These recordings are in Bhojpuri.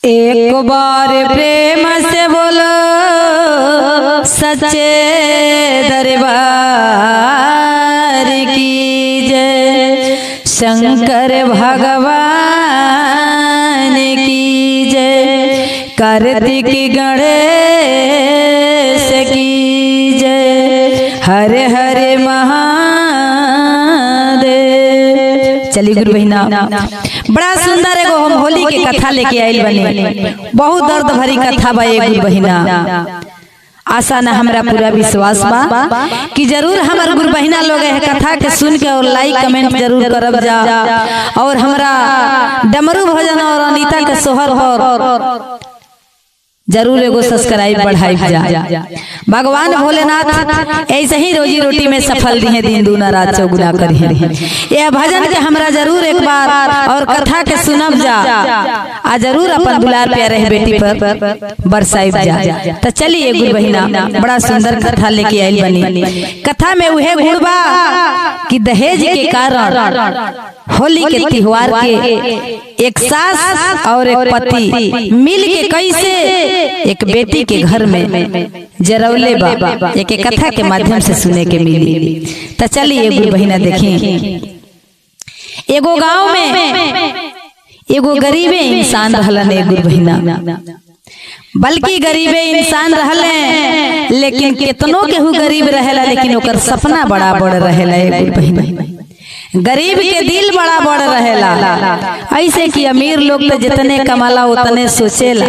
एक बार प्रेम से बोलो सच्चे दरबार की जय, शंकर भगवान की जय, कार्तिक गणेश की जय, हरे हरे महादेव। चलिए गुरु बहिना, बड़ा सुंदर एगो हम होली के कथा लेके आइल बने। बहुत दर्द भरी कथा बा गुरु बहिना। आशा ना हमरा पूरा विश्वास बा कि जरूर हमार गुरु बहिना लोग है कथा के सुन के और लाइक कमेंट जरूर करब जा, और हमरा डमरू भजन और अनीता के सोहर और जरूर एगो सब्सक्राइब बढ़ाई जा। भगवान भोलेनाथ ऐसे ही रोजी रोटी में सफल दिए, दिन दूना रात चौगुना करिए। यह भजन के हमरा जरूर एक बार और कथा के सुनब जा, आ जरूर अपन दुलार प्यारे बेटी पर बरसाइब जा। तो चलिए गुरु बहिना, बड़ा सुंदर कथा लेके आइल बनी। कथा में उहे गुण बा कि दहेज के कारण होली के त्योहार के एक सास और एक पति मिल के कैसे एक बेटी के घर में जरौले बा, एक कथा के माध्यम से सुने के मिली। तो चलिए गुरु बहिना देखिए। एगो गांव में एगो गरीबे इंसान रहलन गुरु बहिना, बल्कि गरीबे इंसान रहले, लेकिन कितनों केहू गरीब रहेला, लेकिन ओकर सपना बड़ा बड़ रहेला गुरु बहिना। गरीब के दिल बड़ा बड़ रहेला, ऐसे कि अमीर लोग तो जितने कमाला उतने सोचेला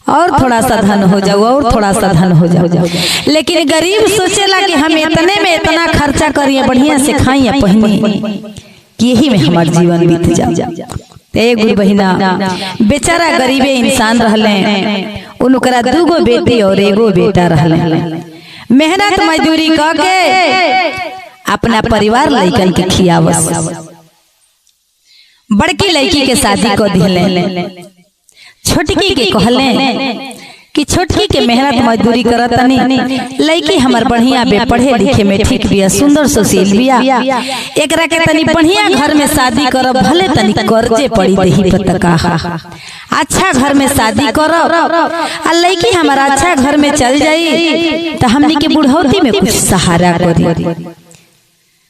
और थोड़ा सा धन हो जाओ और थोड़ा सा धन हो जाओ, लेकिन गरीब सोचेला कि हम इतने में इतना खर्चा करिए, बढ़िया से खाइए पहनिए कि यही में हमार जीवन बीत जाए। गुरु बहिना, बेचारा गरीबे इंसान रहले, उनकरा दूगो बेटी और एगो बेटा रहले। मेहनत मजदूरी करके अपना परिवार लइकन के खियावस। बड़की लड़की के शादी को दिले, छोटकी के कहले कि छोटकी के मेहनत मजदूरी करतनी, लड़की हमर बढ़िया बे, पढ़े लिखे में ठीक बिया, सुंदर सुशील बिया, एकरा के तनी बढ़िया घर में शादी करब, भले तनी कर्जे पड़ी देही पतका, अच्छा घर में शादी करब, आ लड़की हमारा अच्छा घर में चल जाई तो हमनी के बुढ़ौती में कुछ सहारा करी।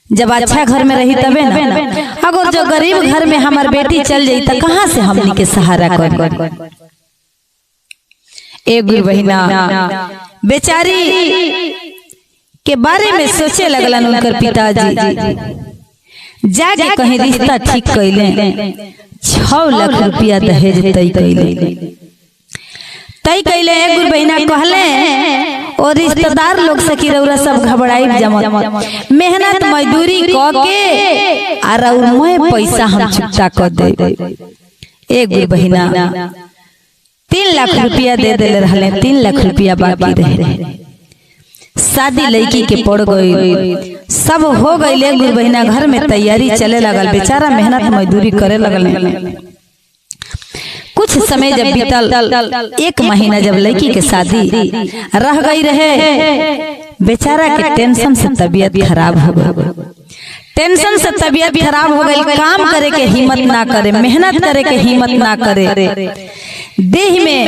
जब अच्छा घर में रही तबे ना, अगर जो गरीब घर में हमार बेटी चल जाई तो कहाँ से हमनी के सहारा करी। एक गुरु बहिना बेचारी के बारे में सोचे लगलन उनकर पिताजी, जाके कहीं रिश्ता ठीक कैले, 6 लाख रुपया दहेज तय कैले। एक गुरु बहिना कहले और रिश्तेदार लोग सखी रउरा सब घबराई जमत, मेहनत मजदूरी करके और मैं पैसा हम चुकता कर दे। एक गुरु बहिना 3 लाख रुपया दे देले रहले, 3 लाख रुपया बाकी रहे। शादी लड़की के पड़ गई, सब हो गई। गुरु बहिना घर में तैयारी चले लगल, बेचारा मेहनत मजदूरी करे लगल। कुछ समय जब बीतल, 1 महीना जब लड़की के शादी रह गई रहे, बेचारा के टेंशन से तबीयत खराब हो गई। टेंशन से तबीयत खराब हो गई, काम करे के हिम्मत ना करे, मेहनत करे के हिम्मत ना करे, देह में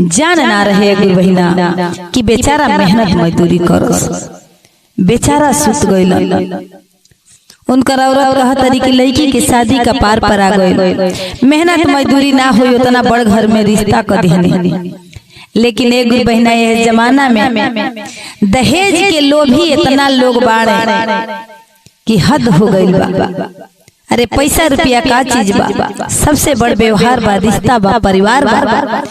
जान ना रहे गुरु बहिना कि बेचारा मेहनत मजदूरी करो। बेचारा सुत गइल। उनकर औरत कहतरी कि लड़की के शादी का पार पर आ गई, मेहनत मजदूरी ना हुई उतना बड़ घर में रिश्ता कर दिहनी। लेकिन एक गुरु बहिना ये जमाना में दहेज के लोभी इतना लोग बाड़े कि हद हो गई बा। अरे पैसा रुपया का चीज बा, सबसे बड़ व्यवहार बा, रिश्ता बा, परिवार बा,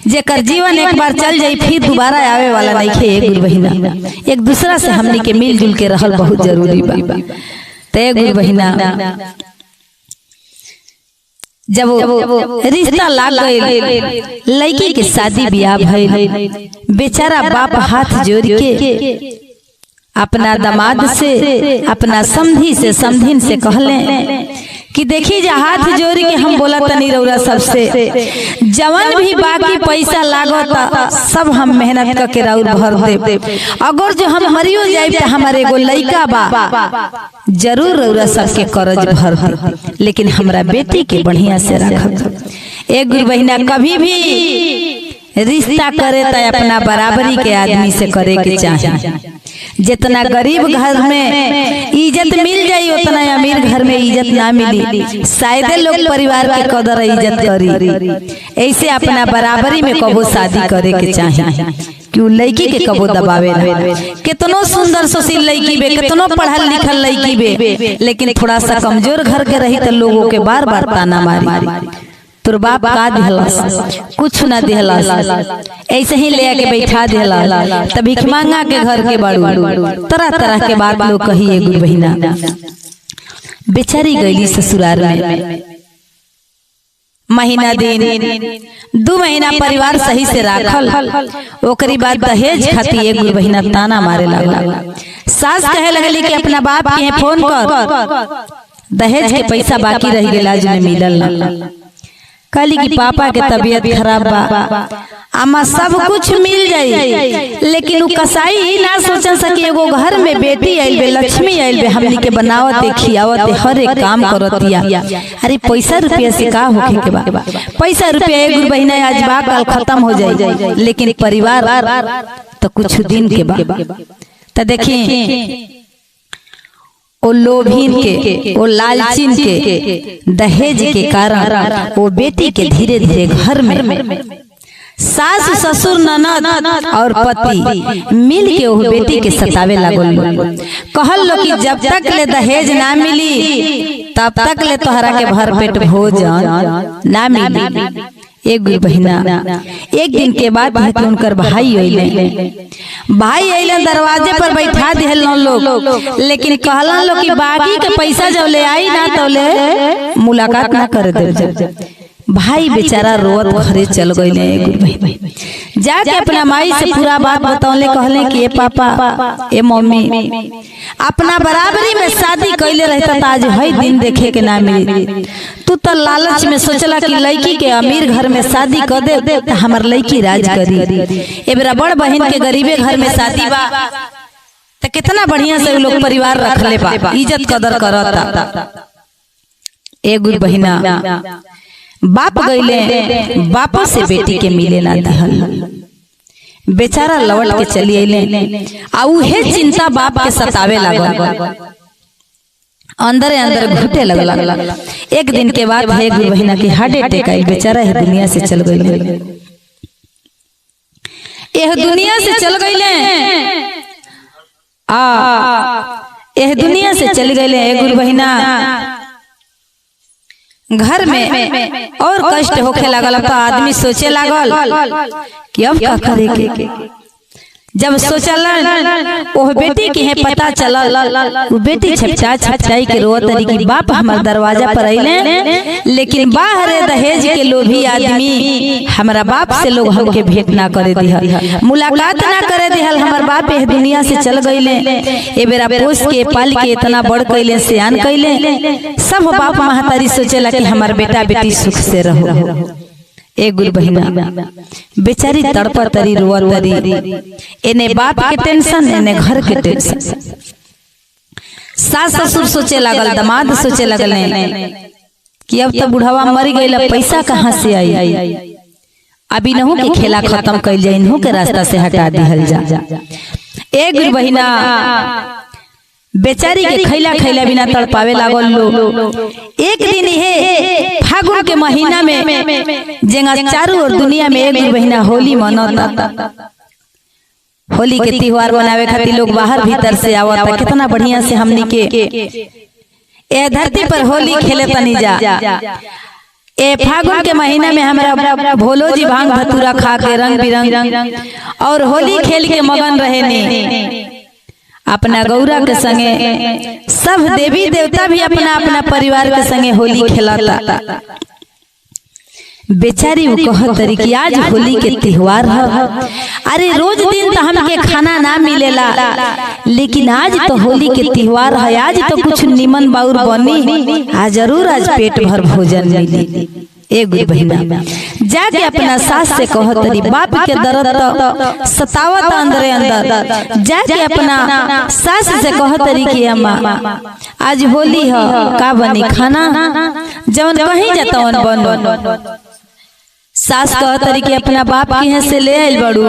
जेकर जीवन एक बार चल जाई फिर दोबारा आवे वाला नहीं खे। एक गुरु बहिना एक दूसरा से हमनी के मिलजुल के रहल बहुत जरूरी बा। ते गुरु बहिना जब रिश्ता लाग गई, लड़की के शादी ब्याह भइल, बेचारा बाप हाथ जोड़ के अपना दामाद से, अपना समधी से, समधीन से कहले कि देखी जा हाथ जोड़ के हम बोला तनी रउरा सबसे, जवन भी बाकी पैसा लागत सब हम मेहनत करके राउर भर दे। अगर जो हम मरियो जाए तो हमारे एगो लइका बा, जरूर रउरा सबके कर्ज भर दे, लेकिन हमरा बेटी के बढ़िया से रखब। एक गुरु बहिना कभी भी रिश्ता करे तो अपना बराबरी के आदमी से करे के चाहे। जितना गरीब घर में इज्जत मिल जाई उतना अमीर घर में इज्जत ना मिली। शायद लोग परिवार के कदर इज्जत करी। ऐसे अपना बराबरी में कबो शादी करे के चाहे। क्यों लड़की के कबो दबावे ना। कितनो सुंदर सुशील लड़की बे, कितनो पढ़ल लिखल लड़की बे, लेकिन थोड़ा सा कमजोर घर के रही तो लोगों के बार बार ताना मारी। तोर बाप का दिहलस, कुछ ना दिहलस, ऐसे ही ले आके बैठा दिहलस। तब भिख मांगा के घर के बाड़ू तरह तरह के बात लोग कही। एक गुरु बहिना बेचारी गईली ससुराल में। महीना दिन 2 महीना परिवार सही से राखल। ओकरी बाद दहेज खाती एक गुरु बहिना ताना मारे लगल। सास कहे लगली कि अपना बाप के फोन कर, दहेज के पैसा बाकी रह गेला जो मिलल ना। कहली कि पापा के तबीयत खराब बा, अम्मा सब कुछ मिल जाई, लेकिन उ कसाई ही ना सोच सके एगो घर में बेटी आइल बे, लक्ष्मी आइल बे, हमनी के बनावते खियावते हर एक काम करतिया। अरे पैसा रुपया से का होखे के बा? पैसा रुपया एक गुरु बहिना आज बा कल खत्म हो जाई, लेकिन परिवार तो कुछ दिन के बा। तो देखी ओ लोभीन के, ओ लालचीन के, दहेज के कारण वो बेटी के धीरे धीरे घर में सास ससुर ननद और पति मिल के वो बेटी के सतावे लागल। कहल लो कि जब तक ले दहेज ना मिली तब तक ले तोहरा के भर पेट भोजन ना मिली। एक गुरु बहिना एक दिन के बाद उनकर भाई अइले दरवाजे पर बैठा दिहल लोग, लेकिन कहला लोग कि बाकी के पैसा जब ले आई ना तो ले मुलाकात ना करे दे। भाई बेचारा रोत घरे चल गए। जाके अपना माई से पूरा बात बतौले। कहले कि ए पापा ए मम्मी अपना बराबरी में शादी कैले रहता तो आज हई दिन देखे के ना मिली। तू तो लालच में सोचला कि लड़की के अमीर घर में शादी कर दे तो हमार लड़की राज करी। ए बेरा बड़ बहन के गरीबे घर में शादी बा तो कितना बढ़िया से लोग परिवार रख ले बा, इज्जत कदर करता। ए गुरु बहिना बाप गईले, बापो से बेटी के मिले ना दहल। बेचारा लौट के चली अइले आ उहे चिंता बाप के सतावे लागल, अंदर अंदर घुटे लगल। एक दिन के बाद है गुरु बहिना की हार्ट अटैक आई। बेचारा है दुनिया से चल गईले। यह दुनिया से चल गईले यह दुनिया से चल गईले। गुरु बहिना घर में और कष्ट होखे लागल तो आदमी सोचे लागल कि अब क्या करे के। जब सोचलन ओह बेटी के है पता चलल, वो बेटी छपचाई के रोत रही कि बाप हमार दरवाजा पर अइले, लेकिन बाहर दहेज के लोभी आदमी हमारा बाप से लोग हमके भेंट ना करे दिहल, मुलाकात ना करे दिहल। हमार बाप एह दुनिया से चल गईले। ए बेरा पोस के पाल के इतना बड़ कैले, सियान कैले। सब बाप महतारी सोचेला कि हमार बेटा बेटी सुख से रहो। एक गुरु बहिना बेचारी तड़पतरी रोअतरी, एने बाप के टेंशन एने घर के टेंशन। सास ससुर सोचे लागल, दामाद सोचे लगल कि अब तो बुढ़ावा मर गईला, पैसा कहाँ से आई। अभी नहु के खेला खत्म कैल जाए, इन्हों के रास्ता से हटा दिहल जा। एक गुरु बहिना बेचारी के खैला बिना तड़पावे लागल लोग। एक दिन हे फागुन के महीना में जेंगा चारों ओर दुनिया में एक गुरु बहिना होली मनता। होली के त्योहार मनावे खातिर लोग बाहर भीतर से आवता। कितना बढ़िया से हमनी के ए धरती पर होली खेले तनी जा। ए फागुन के महीना में हमारा भोलो जी भांग भतूरा खा के रंग बिरंग और होली खेल के मगन रहे ने। अपना गौरा के संगे सब देवी देवता भी अपना अपना परिवार के संगे होली खेलता। बेचारी वो कहतरी कि आज होली के त्योहार है। अरे रोज दिन तो हमके खाना ना मिलेला, लेकिन आज तो होली के त्योहार है, आज तो कुछ निमन बाउर बनी, आज जरूर आज पेट भर भोजन मिली। एक गुरु बहिना जाके अपना सास से कहतरी, बाप के दर्द तो सतावत अंदर अंदर। जाके अपना सास से कहतरी कि अम्मा आज होली है, का बनी खाना, जवन कहीं जाता बन। सास कहतरी कि अपना बाप के यहाँ से ले आइल बड़ू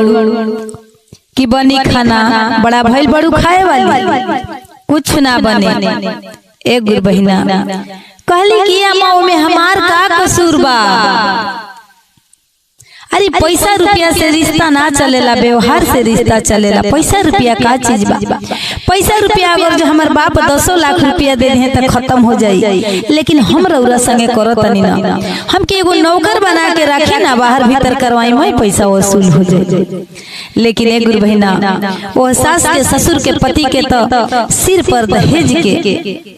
कि बनी खाना, बड़ा भइल बड़ू खाए वाली, कुछ ना बने। एक गुरु बहिना कहली कि अम्मा में हमार का कसूर बा? अरे पैसा रुपया से रिश्ता ना चलेला, व्यवहार से रिश्ता चलेला। पैसा रुपया का चीज बा? पैसा रुपया अगर जो हमार बाप 10 लाख रुपया दे दे तो खत्म हो जाई, लेकिन हम रउरा संगे करो तनी ना, हमके एगो नौकर बना के रखे ना, बाहर भीतर करवाई में पैसा वसूल हो जाए। लेकिन एक गुरु बहिना वो सास के ससुर के पति के तो सिर पर दहेज के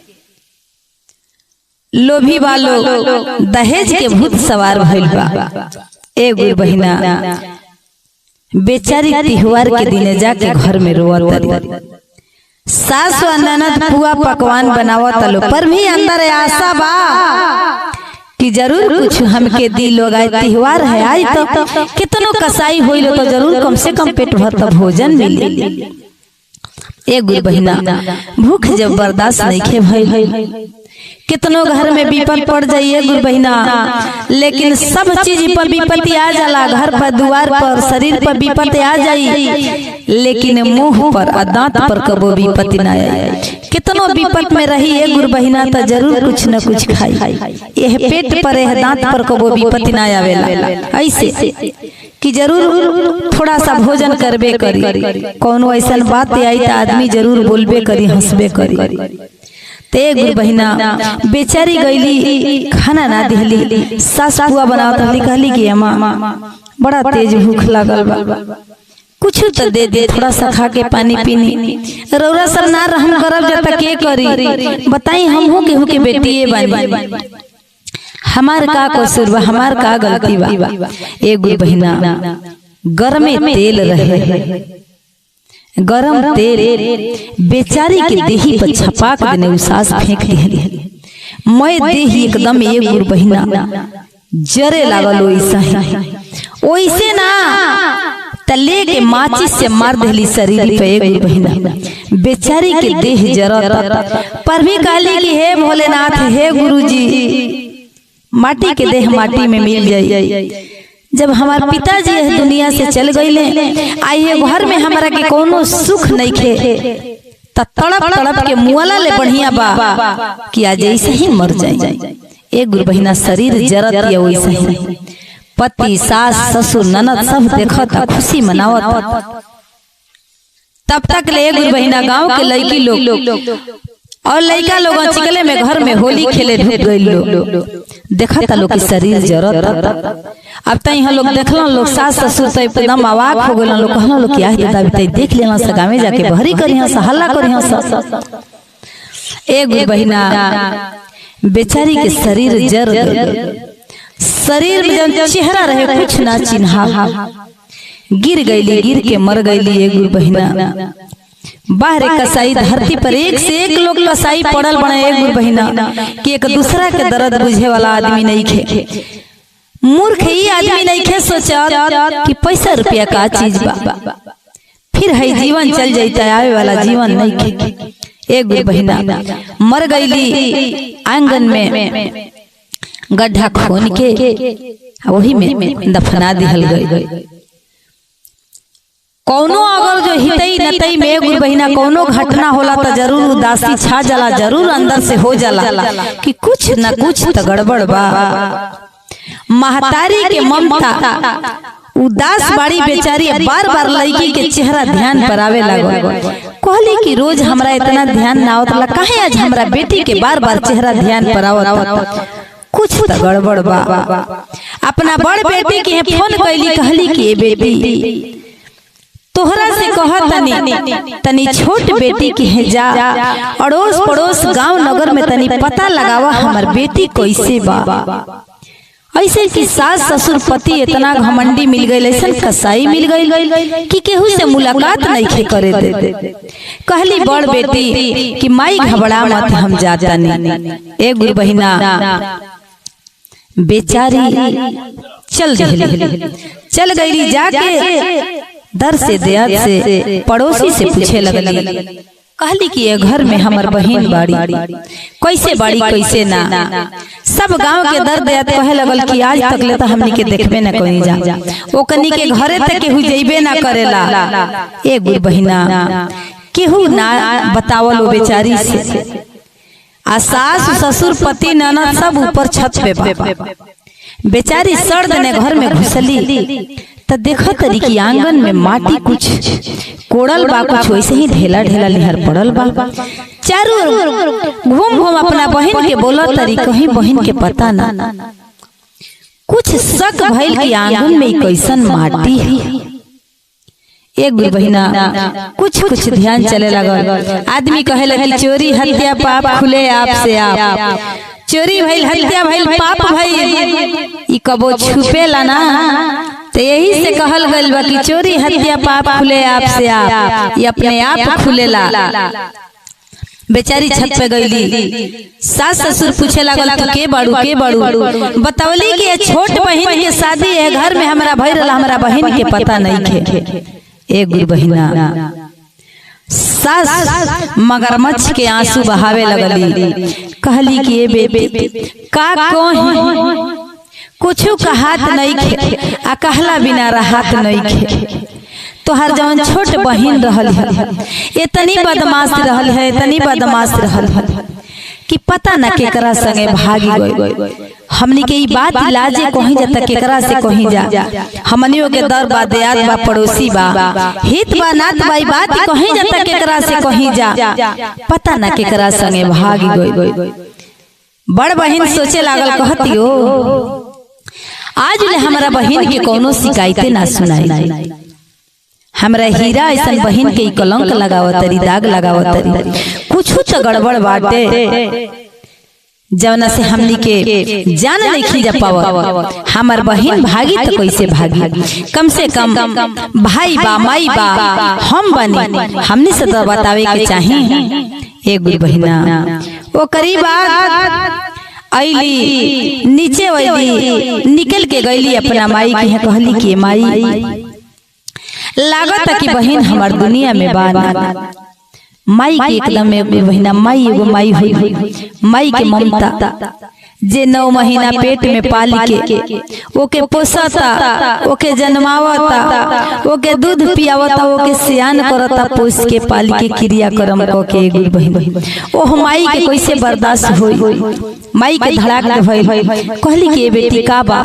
लोभी वालो दहेज के भूत सवार भइल बा। एक गुरु बहिना बेचारी त्योहार के दिने जाके घर में रोवत, सास व ननद पुआ पकवान बनावत लो, पर भी अंदर आशा बा कि जरूर कुछ हमके दी लोग। आए त्योहार है, आज तो कितनो कसाई होइल तो जरूर कम से कम पेट भर तक भोजन मिली। एक गुरु बहिना भूख जब बर्दाश्त नहीं खे भइल, कितनों घर में विपद पड़ जाइए गुरु बहिना, लेकिन सब चीज पर विपत्ति आ जाला। घर पर, द्वार पर, शरीर पर विपत्ति आ जाई, लेकिन मुंह पर और दांत पर कबो विपत्ति ना आए। कितनों विपत में रही है गुरु बहिना तो जरूर कुछ न कुछ खाई। यह पेट पर है, दांत पर कबो विपत्ति ना आवेला। ऐसे कि जरूर थोड़ा सा भोजन करबे करी, कोनो ऐसा बात आई तो आदमी जरूर बोलबे करी, हंसबे करी। ते गुरु बहिना बेचारी गईली, खाना ना दिहली, सास पुआ बनावत हली, कहली कि अम्मा बड़ा तेज भूख लागल बा, कुछ तो दे दे, थोड़ा सा खा के पानी पीनी। रौरा सब ना रहम करब जब के करी, बताई हमहू केहू के बेटिए बानी, हमार का कसूर बा, हमार का गलती बा। ए गुरु बहिना गरम तेल रहे, गरम तेल बेचारी के देही पर छपाक देने उसास फेंक दिहली। मैं देही एकदम एक गुरु बहिना जरे लागल, ओइसे ना तले के माचिस से मार देली शरीर पे। एक गुरु बहिना बेचारी के देह जरत, पर भी कहली कि हे भोलेनाथ, हे गुरुजी, माटी के देह माटी में मिल जाई। जब हमारे पिताजी इस दुनिया से चल गईले, आइए घर में हमारा के कोनो सुख नहीं खे, तड़प तड़प के मुआला ले बढ़िया बा कि आज ऐसे ही मर जाए। एक गुरु बहिना शरीर जरत या वैसे ही पति, सास, ससुर, ननद सब देखत, खुशी मनावत। तब तक ले गुरु बहिना गांव के लड़की लोग और लड़का लोग चिकले में घर में होली खेले ढुक गई लोग, देखता लोग की शरीर जरत। अब तई यहाँ लोग देखल, लोग सास ससुर तो एकदम अवाक हो गए, लोग कहना लोग क्या है, देख लेना सगा में जाके बहरी करी हल्ला करी। एक गुरु बहिना बेचारी के शरीर जर, शरीर में जब चेहरा रहे कुछ ना चिन्हा, गिर गईली, गिर के मर गईली। एक गुरु बहिना बाहर कसाई धरती पर एक से एक लोग कसाई पड़ल बने। एक गुरु बहिना कि एक दूसरा के दर्द बुझे वाला आदमी नहीं खे, मूर्ख ही आदमी नहीं खे सोचा कि पैसा रुपया का चीज बा, फिर है जीवन चल जाता, आवे वाला जीवन नहीं खे। एक गुरु बहिना मर गईली, आंगन में गड्ढा खोन के वही में दफना दिहल गई। कौनो अगर जो हितई नतई में गुरु बहिना कौनो घटना होला तो जरूर उदासी छा जाला, जरूर अंदर से हो जाला कि कुछ न कुछ तो गड़बड़ बा। महतारी के ममता उदास बाड़ी बेचारी, बार बार लड़की के चेहरा ध्यान पर आवे लागल। कहली कि रोज हमरा इतना ध्यान ना आवत, काहे आज हमरा बेटी के बार बार चेहरा ध्यान पर आवत, कुछ तो गड़बड़ बा। अपना बड़ बेटी के फोन कैली, कहली कि बेटी तोहरा से कहत तनी छोट बेटी की है जा, अड़ोस पड़ोस गांव नगर में तनी पता लगावा हमर बेटी कैसे बा। ऐसे कि सास ससुर पति इतना घमंडी मिल गई, ऐसा कसाई मिल गई कि केहू से मुलाकात नहीं खे करे दे। कहली बड़ बेटी कि माई घबरा मत, हम जाता नहीं। एक गुरु बहिना बेचारी चल गई, जाके दर से दया से पड़ोसी से पूछे लगली, कहली कि ये घर में हमर बहन बाड़ी, कैसे बाड़ी कैसे ना। सब गांव के दर्द याद कहे लगल कि आज तक ले तो हमनी के देखबे ना कहीं जा, ओ कनी के घरे तक केहू जइबे ना करेला। ए गुरु बहिना केहू ना बतावल ओ बेचारी से। आ सास ससुर पति ननद सब ऊपर छत पे बा। बेचारी सर्द ने घर में घुसली तो देखो तरी की आंगन में माटी कुछ कोड़ल बा, कुछ वैसे ही ढेला ढेला लिहर पड़ल बा। चारों घूम घूम अपना बहन के बोला तरी, कहीं बहन के पता ना। कुछ शक भइल कि आंगन में कैसन माटी है। एक गुरु बहिना कुछ कुछ ध्यान चले लगल। आदमी कहे लगे चोरी हत्या पाप खुले आप से आप, चोरी भइल हत्या भइल पाप भइल, ई कबो छुपेला ना। तो यही से कहल गइल बा कि चोरी हत्या पाप खुले आप से आप, ये अपने आप खुलेला। बेचारी छत पे गईली, सास ससुर पूछे लागल तू के बाड़ू के बाड़ू। बतावली कि ये छोट बहन के शादी है, घर में हमरा भई रहला, हमरा बहन के पता नहीं खे। एक गुरु बहिना सास मगरमच्छ के आंसू बहावे लगली। कहली कि ये बेबे का कहीं कुछ कहात नहीं खे, आ कहला बिना राहत नहीं खे। तोहर जवन छोट बहिन रहल है इतनी बदमाश रहल है, इतनी बदमाश रहल है कि पता न केकरा संगे भागी गई। हमनी के ई बात लाजे कहीं जाता केकरा से कहीं जा, हमनियों के दर बा, देयात बा, पड़ोसी बा, हित बा, नात बा, बात कहीं जाता केकरा से कहीं जा, पता न केकरा संगे भागी गई। बड़ बहिन सोचे लागल, कहतियो आज ले हमरा बहिन के कोनो शिकायते ना सुनाई। हमरा हीरा ऐसा बहिन के कलंक लगावतरी, दाग लगावतरी, कुछ तो गड़बड़ बाटे जवना से हमनी के जान नहीं खींचा पावा। हमार बहिन भागी तो कैसे भागी, कम से कम भाई बा माई बा हम बनी, हमने से तो बतावे के चाहिए। एक गुरु बहिना वो करीब आईली नीचे वैली निकल के गईली अपना माई के, कहली कि माई लागत कि बहन हमार दुनिया में बाना। माई के एकदम बहिना माई एगो माई हुई, माई के ममता जे 9 महीना पेट में पाल के ओके पोसता, ओके जन्मावता, ओके दूध पियावता, ओके सियान करता, पोस के पाल के क्रियाक्रम के गुरु बहिन ओह माई के कैसे बर्दाश्त होई। माई के धड़ाक भइल, कहली कि बेटी का बा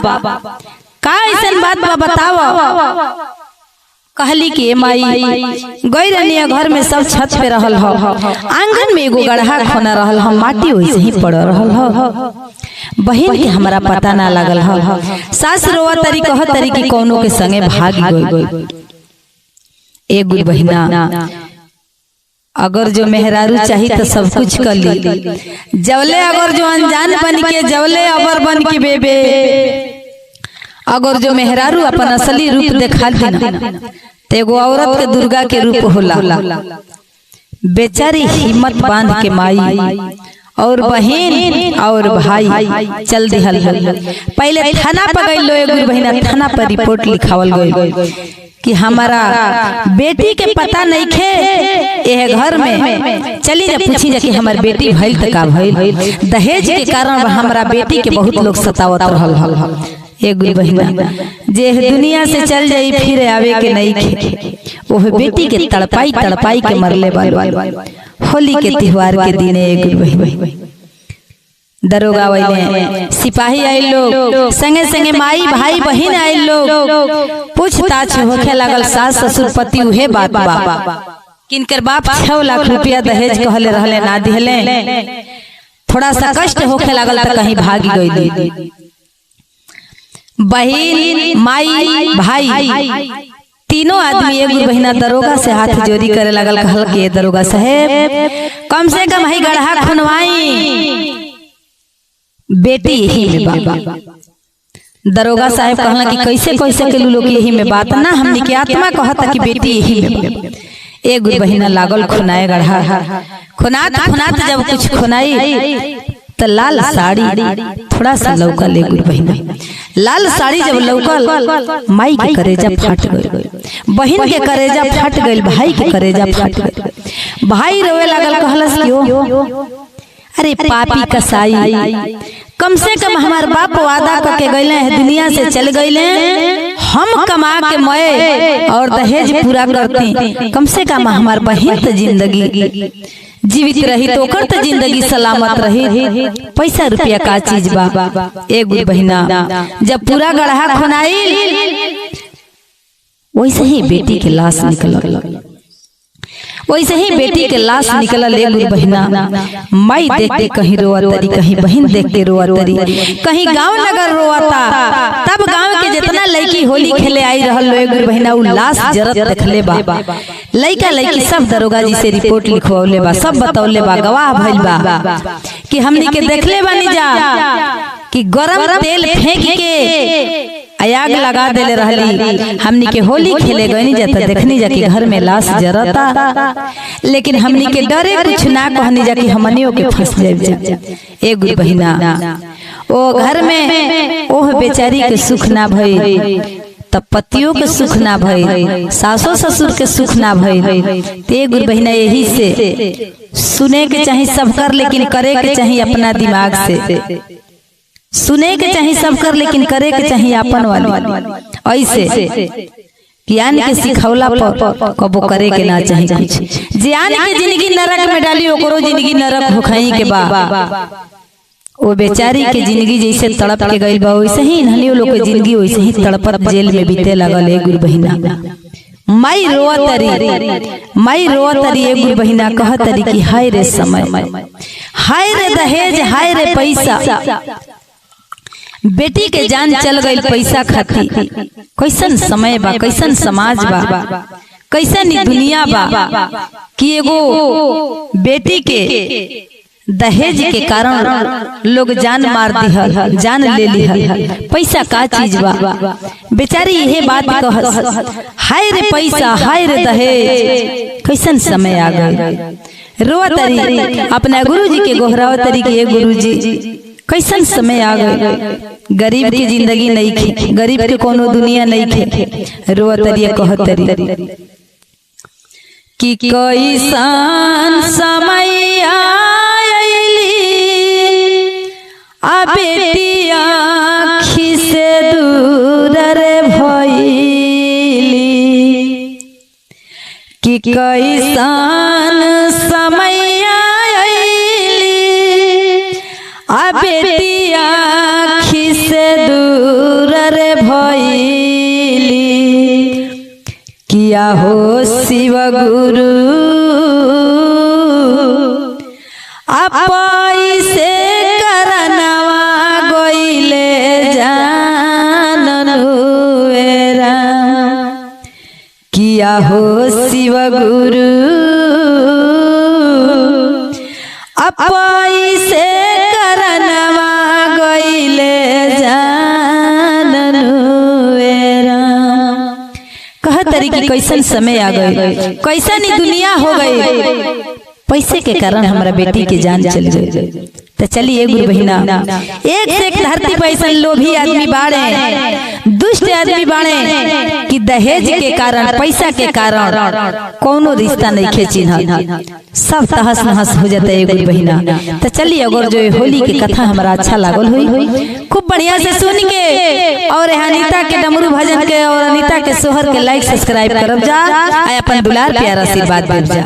का ऐसन बात बा बतावा। कहली कि माई गई रनिया घर में सब छत पे रहल हो, आंगन में एगो गड्ढा खोना रहल हो, माटी वैसे ही पड़ रहल हो, बहन के हमरा पता ना लगल हो। सास रोवा तरी कह तरी कि कौनो के संगे भागी गई। एक गुरु बहिना अगर जो मेहरारू चाहिए तो सब कुछ कर ली, जवले अगर जो अनजान बन के, जवले अबर बन के बेबे, अगर जो मेहरारू अपन असली रूप देखा देना तो एगो औरत के दुर्गा के रूप होला। बेचारी हिम्मत बांध के माई और बहन और भाई चल दिहल। पहले थाना पर गई लो गुरु बहिना, थाना पर रिपोर्ट लिखावल गई कि हमारा बेटी के पता नहीं खे ये घर में, चली जा पूछी जा कि हमार बेटी भइल त का भइल। दहेज के कारण हमारा बेटी के बहुत लोग सतावत रहल। एक गुरु बहिना जे दुनिया से चल जाई फिर आवे के नहीं खे, वो बेटी के तड़पाई तड़पाई के मरले वाले। होली के त्योहार के दिन एक गुरु बहिना दरोगा वाले सिपाही आए लोग, संगे संगे माई भाई बहन आए लोग, पूछताछ होखे लागल। सास ससुर पति उहे बात बा, किनकर बाप 6 लाख रुपया दहेज कहले रहले ना दिहले। थोड़ा सा कष्ट होखे लागल त कहीं भागी गई। बहन माई भाई तीनों आदमी एक गुरु बहिना दरोगा से हाथ जोड़ी करे लगल, कहल के दरोगा साहेब कम से कम हई गड्ढा खुनवाई, बेटी यही में बाबा। दरोगा साहब कहला कि कैसे कैसे के लोग यही में बात ना, हमनी के आत्मा कहता कि बेटी यही में। एक गुरु बहिना लागल खुनाए गड्ढा, खुनात जब कुछ खुनाई तो लाल साड़ी थोड़ा सा लौका ले गुरु बहिना, लाल साड़ी जब लौकल माई के करेजा फाट गई। बहन के करेजा फट गइल, भाई के करेजा फट गइल। भाई रोवे लागल, कहलस क्यों? अरे पापी कसाई, कम से कम हमार बाप वादा करके गइले हैं, दुनिया से चल गइले, हम कमा के मए और दहेज पूरा करती, कम से कम हमार बहन तो जिंदगी जीवित रही तो ओकर तो जिंदगी सलामत रही। पैसा रुपया का चीज बा? एगो बहिना जब पूरा गढ़ा खुनाई वैसे ही बेटी के लाश निकलल, वैसे ही बेटी के लाश निकलल। एगो बहिना माई देख के कहीं रोअतरी, कहीं बहन देख के रोअतरी, कहीं गांव नगर रोअता। तब गांव के जितना लड़की होली खेले आई रहल, एगो बहिना उ लाश जरत देखले बा। लड़का लड़की सब दरोगा जी से रिपोर्ट लिखवाले बा, सब बतौले बा, गवाह भइल बा कि हमनी के देखले बानी जा कि गरम तेल फेंक के आग लगा देले रहली। हमनी के होली खेले गई जाता, देखनी जा कि घर में लाश जरता, लेकिन हमनी के डरे कुछ ना कहनी जा कि हमनियों के फंस जाए। एगो बहिना ओ घर में ओह बेचारी के सुख ना भई, तब पतियों के सुख ना भई, सासो ससुर के सुख ना भई। एगो बहिना यही से सुने के चाहिए सब कर, लेकिन करे के चाहिए अपना दिमाग से। सुने के चाहिए सब कर, लेकिन करे के चाहिए अपन वाली। ऐसे ज्ञान के सिखौला पर कबो करे के ना चाहिए कुछ। ज्ञान के जिंदगी नरक में डाली, ओकरो जिंदगी नरक होखई के बा। वो बेचारी के जिंदगी जैसे तड़प के गइल बा, वैसे ही इन्हनी लोग के जिंदगी वैसे ही तड़पत जेल में बीते लगल। एगो बहिना माई रोअतरी, माई रोअतरी। एगो बहिना कहतरी कि हाय रे समय, हाय रे दहेज, हाय रे पैसा, बेटी के जान चल गई पैसा खातिर। कैसन समय बा, कैसन समाज बा, कैसन दुनिया बा कि एगो बेटी के दहेज के कारण लोग जान मार दिहल, जान ले लिहल। पैसा का चीज बा? बेचारी यही बात कहस, हाय रे पैसा, हाय रे दहेज, कैसन समय आ गई। रोअतरी अपना गुरुजी के गोहरावतरी के, गुरुजी कैसन समय आ गए। गरीब की जिंदगी नहीं खे, गरीब के कोनो दुनिया नहीं खे। रोअतरी कहतरी कि कैसन समय आइली, आ बेटी आँखी से दूर रे भइली, कि कैसन समय आ बेटी आँखी से दूर रे भइली, किया हो शिव गुरु पैसे करनवा गइले जाननुएरा, किया हो शिव गुरु पैसे की कैसन समय आ गई, कैसन ही दुनिया हो गई। पैसे के कारण हमारा बेटी की जान चल गई। तो चलिए एगो बहिना, एक से एक धरती पर ऐसा लोभी आदमी बाड़े, दुष्ट आदमी बाड़े कि दहेज के कारण, पैसा के कारण कोनो रिश्ता नहीं खेची, सब तहस नहस हो जाता है। एगो बहिना तो चलिए, अगर जो होली की कथा हमारा अच्छा लागल हुई, खूब बढ़िया से सुन के, और अनीता के डमरू भजन के और अनीता के सोहर के लाइक सब्सक्राइब करब जा, अपन दुलार प्यार आशीर्वाद देव जा।